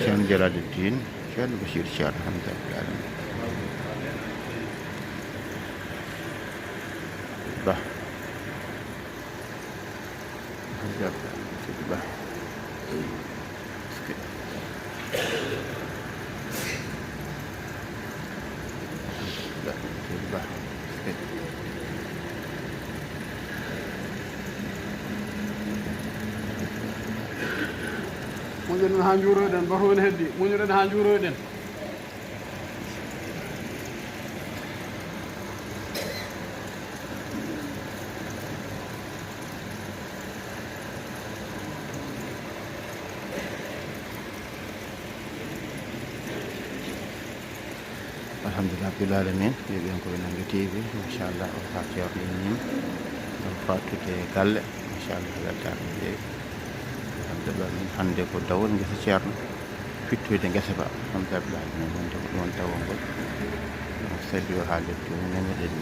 Cheikh Jalaluddin Cheikh Bachir Cheikh alhamdulillah bah bah muñuɗen ha juuroɗen bato woni heddi muñuɗen ha juuroɗen alhamdulillah rabbil alamin yeɓen ko nangue TV inchallah o fa ceerno nin ɗum fattude galle inchallah weltare jeeyi alhamdulillah min hande ko dawol guesa ceerno fittoyde guesa ba alhamdulillah rabbil alamin wonde ko ɗum won dawol ngol saabi o ha leddi o neneɗen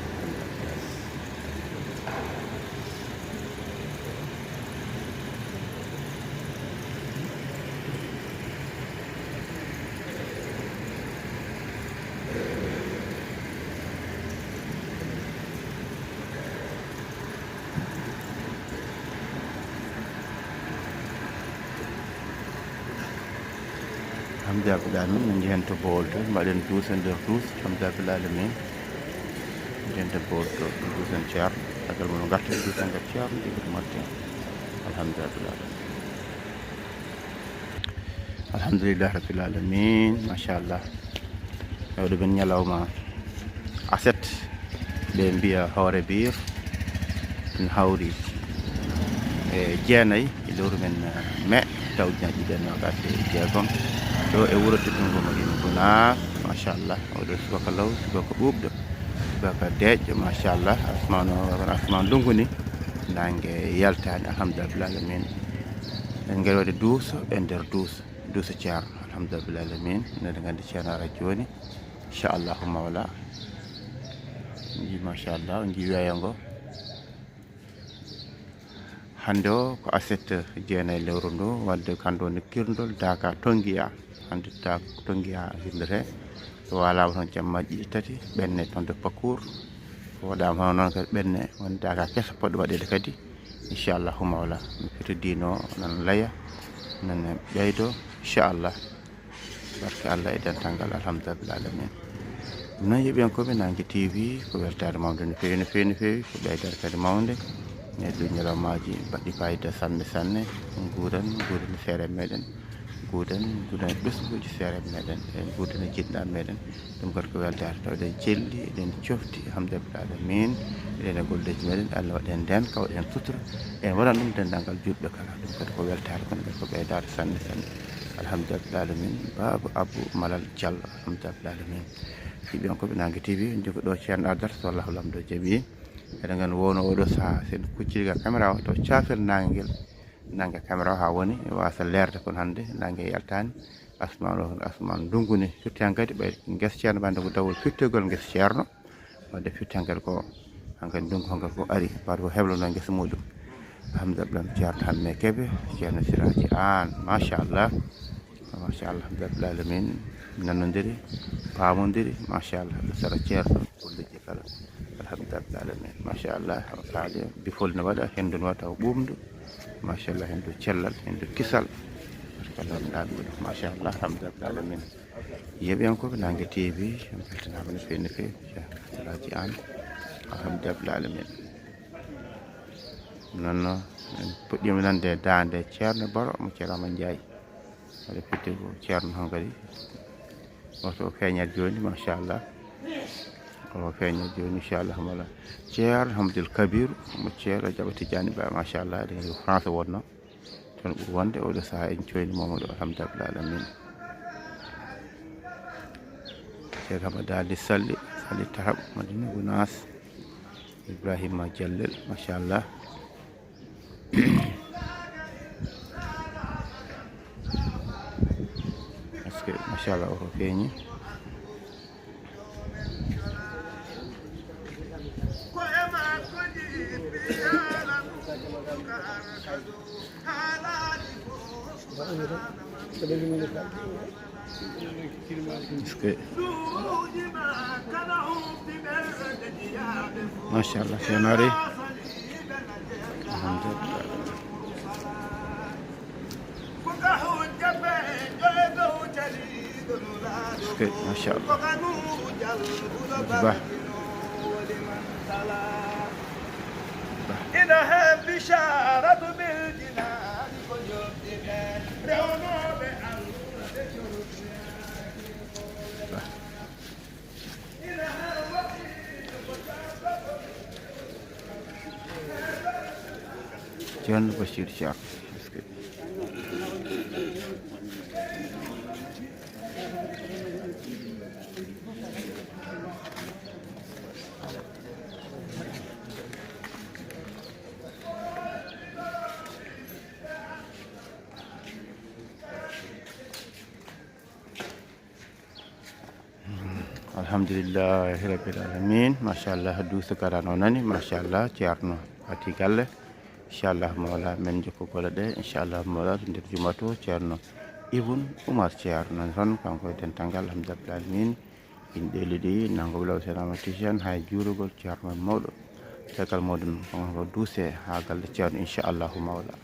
alhamdulillah rabbil alamin min jehen to Bowol to mbaɗen duus e nder duus alhamdulillah rabbil alamin jehen to Bowol to duusen ceerno tagal mono garten duusen ngal ceerno ɗiɓito matte alhamdulillah rabbil alamin alhamdulillah rabbil alamin machallah hewɗo men ñalawma aset ɓe mbiya hoore biir en hawri e jeenayyi e lewru men mai taw ujunaji ɗiɗi e nogas e jeegom ɗo e wuro teddungo Madina Gounass machallah oɗo subaka law subaka ɓuuɓɗo subaka deeƴƴo machallah asman ndungu ni nangue yaltani alhamdulillah rabbil alamin en gueɗode duuso e nder duuso ceerno alhamdulillah rabbil alamin neɗe gandi ceerno ara joni inchallahu mawla ji machallah on ji weeyo ngo hande o ko aset jeenayyi lewru ndu wadde kando woni kirndol Daka Tonguiya hande Tonguiya hindete so walama toon jammaji ɗiɗi tati ɓenne toon de Pakour so waɗama hono noon kadi ɓenne woni Daka kesa poɗɗo waɗede kadi inchallahu mawla mi fitodino nan laya nan ɓeydo inchallah barke Allah e dental ngal alhamdulillah rabbil alamin ɗum noon yeeɓen koɓe Nangue TV ko weltare mawde no fewi no fewi no fewi ko ɓeydare kadi mawde e ɗum ñalawmaji mbaɗɗi fayida sanne sanne guuran seere meɗen guudan e ɓesguji seere meɗen e guudan e jiɗɗa meɗen ɗum kadi ko weltare tawde jelli eɗen cofti alhamdulillah rabbil alamin eɗen e golleji meɗen Allah waɗen nden kawɗen sutura en waɗan ɗum dendagal juɗɓe kala ɗum kadi ko weltare kono kadi ko ɓeydare sanne sanne alhamdulillah rabbil alamin Babou Abou Malal Diallo alhamdulillah rabbil alamin fiɓen koɓe Nangue TV jogo ɗo ceerno ardata so Allah lamdo jaaɓi eɗen gandi wowno oɗo saaha sen kucciriga caméra o to caafel Nangue guel Nangue caméra o ha woni wasa lerde kono hande Nangue yaltani asman o asman ndungu ni firti han kadi ɓay guesa ceerno bande ko dawol firtogol guesa ceerno wadde firti han kadi ko hankkadi ndungu hankkadi ko ari par ko heblono guesa muɗum alhamdulillah blam ceerno Hamme Kébé ceerno Siraji An machallah alhamdulillah rabbil alamin nanodiri pamodiri machallah sara ceerno golleji kala alhamdulillah rabbil alamin machallah kaali bifol ne waɗa hendu ne waɗa ɓuumdu machallah hendu cellal hendu kisal barkallah ɗaɓi ɗo machallah alhamdulillah rabbil alamin yeeɓen koɓe Nangue TV en beltanama no fewi no fewi Siraji An alhamdulillah rabbil alamin nonno en puɗɗima nande dande ceerno Baro mo ceerno Ama Ndiaye waɗa fitte ko ceerno han kadi woto feeñat joni machallah o feeñat joni inchallah mala ceerno Hamdoul Kabir mo ceerno Jaɓa Tidiani Ba machallah eɗen ko France wonno toon ɓuuri wonde oɗo saaha en coyni momo ɗo alhamdulillah rabbil alamin Cheikh Hamad Ali Salli Tahab Madina Gunaas Ibrahima Jalil machallah parce que machallah oto feeñi machallah senare alhamdulillah machallah bah إنها بشارة بالجنان John Bashir Shah alhamdulillah rabbil alamin machallah du sukarano nani machallah ceerno ati galle inchallah mawla men jokko gole ɗe inchallah mawla to nder jumato ceerno Ibn Oumar ceerno tan kanko e dental alhamdulillah alamin in ɗeliɗi nango law senama tijane hay juurugol ceerno mawɗo tekal moɗon ko duuse ha galle ceerno inchallah mawla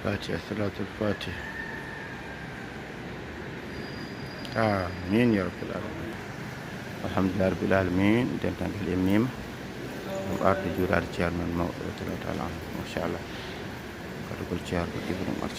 فاتحة صلاة الفاتح آمين يا رب العالمين الحمد لله رب العالمين دنتان اليميم أرض جورار chairman موضوع تعالى ما شاء الله كل chairman Ibn Oumar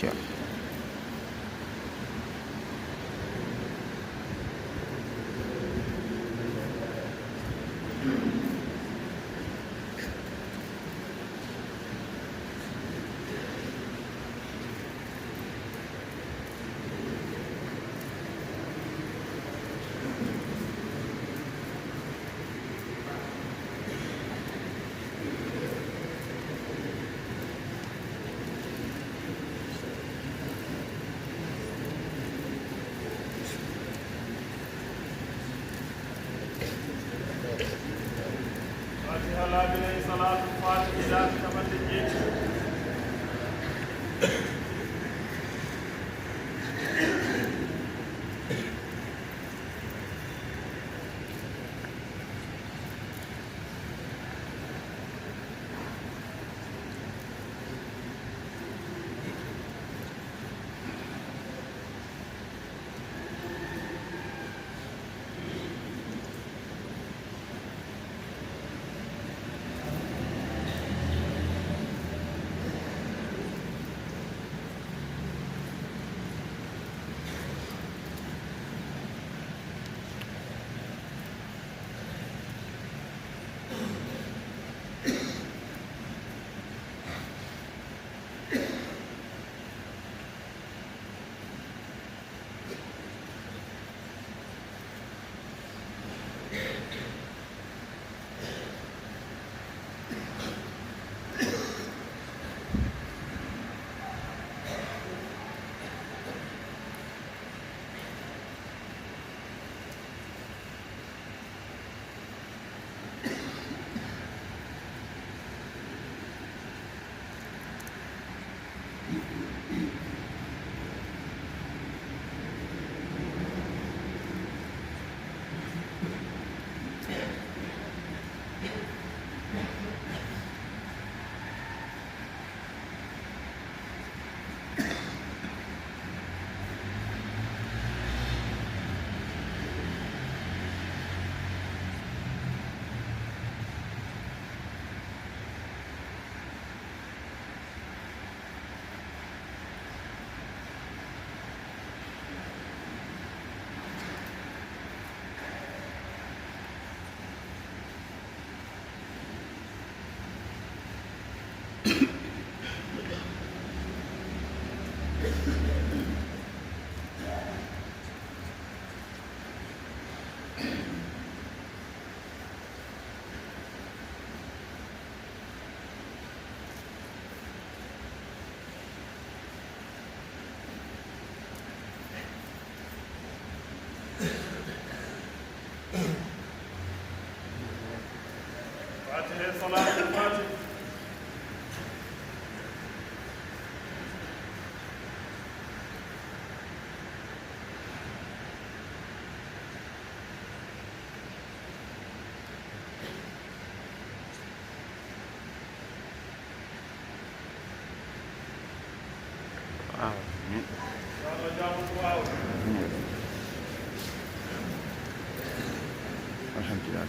Alhamdulillah,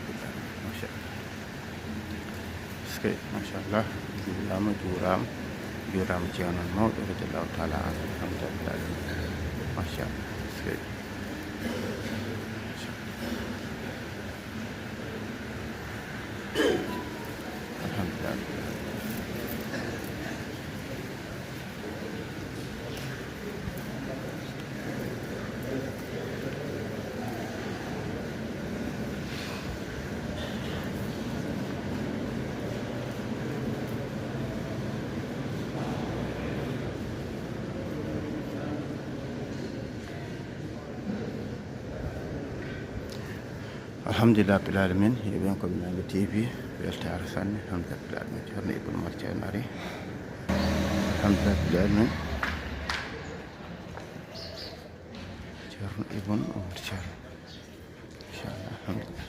masya Allah. Sekali, masya Allah. Juram jangan mau dari Allah Taala. Alhamdulillah, masya Allah. Sekali. Alhamdulillah. Alhamdulillah bil alamin yeɓen ko ɓinaange tv weltare sanne alhamdulillah bil alamin ceerno ibnu umar ceerno ari alhamdulillah bil alamin ceerno ibnu umar ceerno inchallah alhamdulillah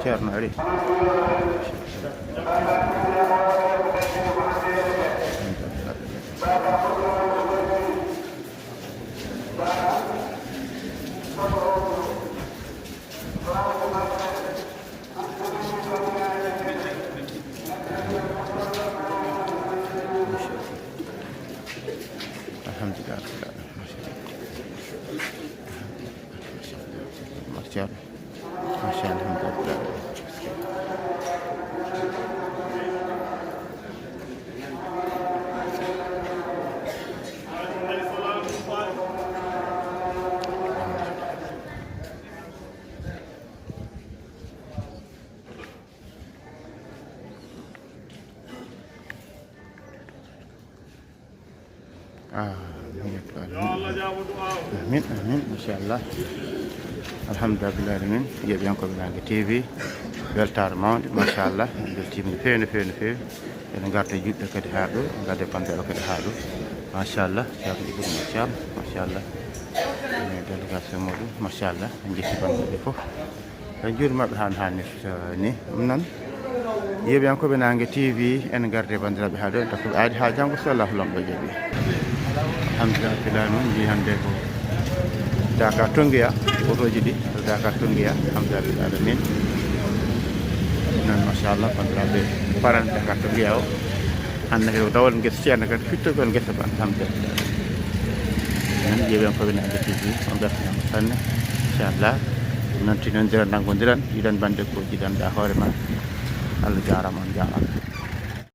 ceerno ari alhamdulillah masya Allah alhamdulillah amin amin machallah alhamdulillah bil alamin yeɓen ko ɓinaange tv weltare mawde machallah beltima no fewi no fewi no fewi ene garda juɓɓe kadi haa ɗo gadde bandiraɓe kadi haa ɗo machallah ceerno ibnu machallah machallah ene délégation muɗum machallah en jetti bandiraɓe fof en juurimaɓe han hannirta ni ɗum noon yeɓen ko ɓinaange tv ene garde bandiraɓe haa ɗo en takkoɓe aadi ha janggo so Allah lomɗo jaaɓi alhamdulillah bil alamin ji hande ko Dakar Tonguia otoji ɗi Dakar Tonguia alhamdulillah bil alamin non machallah bandiraɓe paran Dakar Tonguia o hande ko dawal guesa ceerno kadi fittogol guesa ba alhamdulillah non jeewen ko ɓinaange tv on beltanama sanne inchallah noon tinodiran nangodiran yiɗan bande ko jiɗanɗa hoore ma Allah jarama on jarama